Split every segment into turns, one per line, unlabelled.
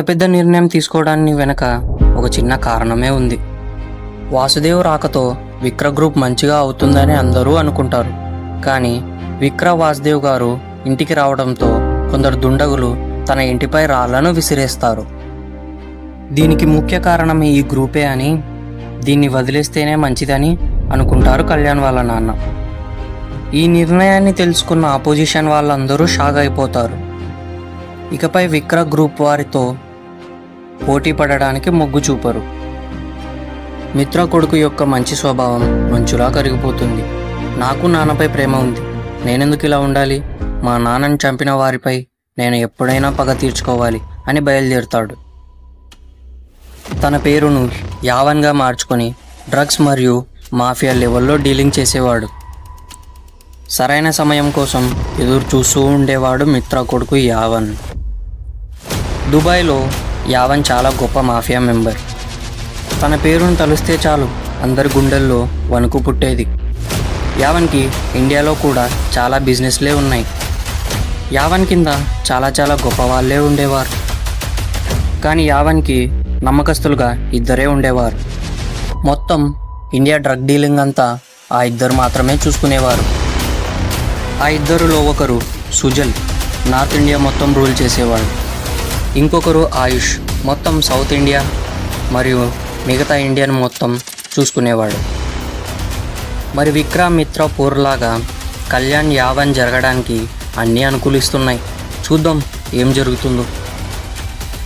పెద్ద నిర్ణయం తీసుకోవడానికి వెనక ఒక చిన్న కారణమే ఉంది. వాసుదేవ్ రాకతో విక్ర గ్రూప్ మంచిగా అవుతుందని అందరూ అనుకుంటారు. కానీ విక్ర వాసుదేవ్ గారు ఇంటికి రావడంతో కొందరు దుండగులు తన ఇంటిపై రాళ్లను విసిరేస్తారు. దీనికి ముఖ్య కారణం ఈ గ్రూపే అని, దీన్ని వదిలేస్తేనే మంచిదని అనుకుంటారు కళ్యాణ్ వాళ్ళ నాన్న. ఈ నిర్ణయాన్ని తెలుసుకున్న ఆపోజిషన్ వాళ్ళందరూ షాక్ అయిపోతారు. ఇకపై విక్ర గ్రూప్ వారితో పోటీ పడడానికి మొగ్గు చూపరు. మిత్ర కొడుకు యొక్క మంచి స్వభావం మంచులా కరిగిపోతుంది. నాకు నాన్నపై ప్రేమ ఉంది, నేనెందుకు ఇలా ఉండాలి, మా నాన్నని చంపిన వారిపై నేను ఎప్పుడైనా పగ తీర్చుకోవాలి అని బయలుదేరుతాడు. తన పేరును యావన్గా మార్చుకొని డ్రగ్స్ మరియు మాఫియా లెవెల్లో డీలింగ్ చేసేవాడు. సరైన సమయం కోసం ఎదురు చూస్తూ ఉండేవాడు మిత్ర కొడుకు యావన్. దుబాయ్లో యావన్ చాలా గొప్ప మాఫియా మెంబర్. తన పేరును తలుస్తే చాలు అందరి గుండెల్లో వణుకు పుట్టేది. యావన్కి ఇండియాలో కూడా చాలా బిజినెస్లే ఉన్నాయి. యావన్ కింద చాలా గొప్ప వాళ్ళే ఉండేవారు. కానీ యావన్కి నమ్మకస్తులుగా ఇద్దరే ఉండేవారు. మొత్తం ఇండియా డ్రగ్ డీలింగ్ అంతా ఆ ఇద్దరు మాత్రమే చూసుకునేవారు. ఆ ఇద్దరులో ఒకరు సుజల్, నార్త్ ఇండియా మొత్తం రూల్ చేసేవాడు. ఇంకొకరు ఆయుష్, మొత్తం సౌత్ ఇండియా మరియు మిగతా ఇండియన్ మొత్తం చూసుకునేవాడు. మరి విక్రమ్ మిత్ర పోర్లాగా కళ్యాణ్ యావన్ జరగడానికి అన్నీ అనుకూలిస్తున్నాయి. చూద్దాం ఏం జరుగుతుందో.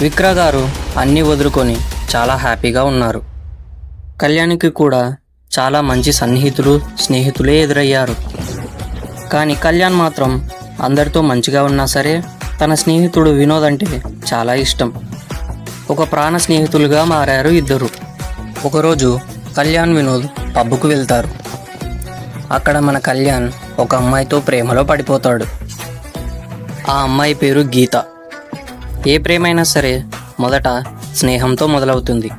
విక్ర గారు అన్నీ వదులుకొని చాలా హ్యాపీగా ఉన్నారు. కళ్యాణ్కి కూడా చాలా మంచి స్నేహితులే ఎదురయ్యారు. కానీ కళ్యాణ్ మాత్రం అందరితో మంచిగా ఉన్నా సరే తన స్నేహితుడు వినోద్ అంటే చాలా ఇష్టం. ఒక ప్రాణ స్నేహితులుగా మారారు ఇద్దరు. ఒకరోజు కళ్యాణ్ వినోద్ పబ్కు వెళ్తారు. అక్కడ మన కళ్యాణ్ ఒక అమ్మాయితో ప్రేమలో పడిపోతాడు. ఆ అమ్మాయి పేరు గీత. ఏ ప్రేమైనా సరే మొదట స్నేహంతో మొదలవుతుంది.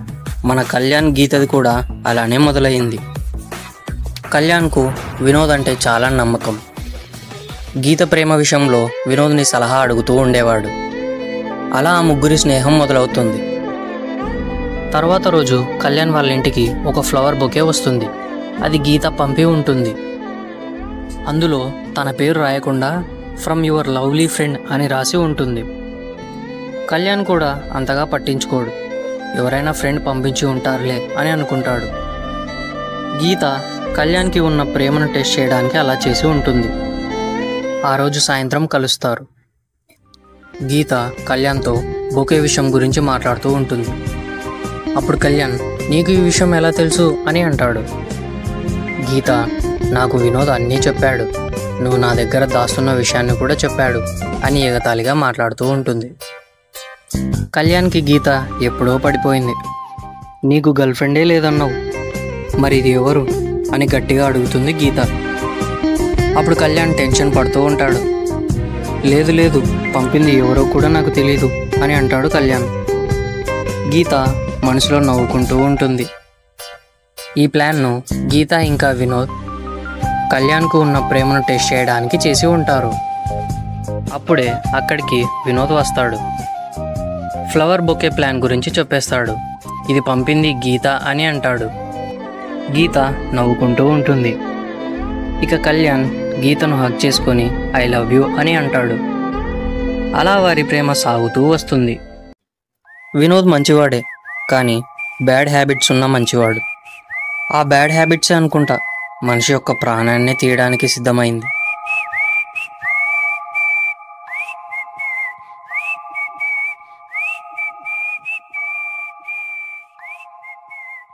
మన కళ్యాణ్ గీతది కూడా అలానే మొదలైంది. కళ్యాణ్కు వినోద్ అంటే చాలా నమ్మకం. గీత ప్రేమ విషయంలో వినోద్ని సలహా అడుగుతూ ఉండేవాడు. అలా ఆ ముగ్గురి స్నేహం మొదలవుతుంది. తర్వాత రోజు కళ్యాణ్ వాళ్ళ ఇంటికి ఒక ఫ్లవర్ బొకే వస్తుంది. అది గీత పంపి ఉంటుంది. అందులో తన పేరు రాయకుండా ఫ్రమ్ యువర్ లవ్లీ ఫ్రెండ్ అని రాసి ఉంటుంది. కళ్యాణ్ కూడా అంతగా పట్టించుకోడు. ఎవరైనా ఫ్రెండ్ పంపించి ఉంటారులే అని అనుకుంటాడు. గీత కళ్యాణ్కి ఉన్న ప్రేమను టెస్ట్ చేయడానికి అలా చేసి ఉంటుంది. ఆ రోజు సాయంత్రం కలుస్తారు. గీత కళ్యాణ్తో బొకే విషయం గురించి మాట్లాడుతూ ఉంటుంది. అప్పుడు కళ్యాణ్, నీకు ఈ విషయం ఎలా తెలుసు అని అంటాడు. గీత, నాకు వినోద్ అన్నీ చెప్పాడు, నువ్వు నా దగ్గర దాస్తున్న విషయాన్ని కూడా చెప్పాడు అని ఎగతాళిగా మాట్లాడుతూ ఉంటుంది. కళ్యాణ్కి గీత ఎప్పుడో పడిపోయింది. నీకు గర్ల్ ఫ్రెండే లేదన్నావు, మరి ఇది ఎవరు అని గట్టిగా అడుగుతుంది గీత. అప్పుడు కళ్యాణ్ టెన్షన్ పడుతూ ఉంటాడు. లేదు పంపింది ఎవరో కూడా నాకు తెలీదు అని అంటాడు కళ్యాణ్. గీత మనసులో నవ్వుకుంటూ ఉంటుంది. ఈ ప్లాన్ను గీత ఇంకా వినోద్ కళ్యాణ్కు ఉన్న ప్రేమను టెస్ట్ చేయడానికి చేసి ఉంటారు. అప్పుడే అక్కడికి వినోద్ వస్తాడు. ఫ్లవర్ బొకే ప్లాన్ గురించి చెప్పేస్తాడు. ఇది పంపింది గీత అని అంటాడు. గీత నవ్వుకుంటూ ఉంటుంది. ఇక కళ్యాణ్ గీతను హగ్ చేసుకొని ఐ లవ్ యూ అని అంటాడు. అలా వారి ప్రేమ సాగుతూ వస్తుంది. వినోద్ మంచివాడే, కానీ బ్యాడ్ హ్యాబిట్స్ ఉన్న మంచివాడు. ఆ బ్యాడ్ హ్యాబిట్సే అనుకుంటా మనిషి యొక్క ప్రాణాన్నే తీయడానికి సిద్ధమైంది.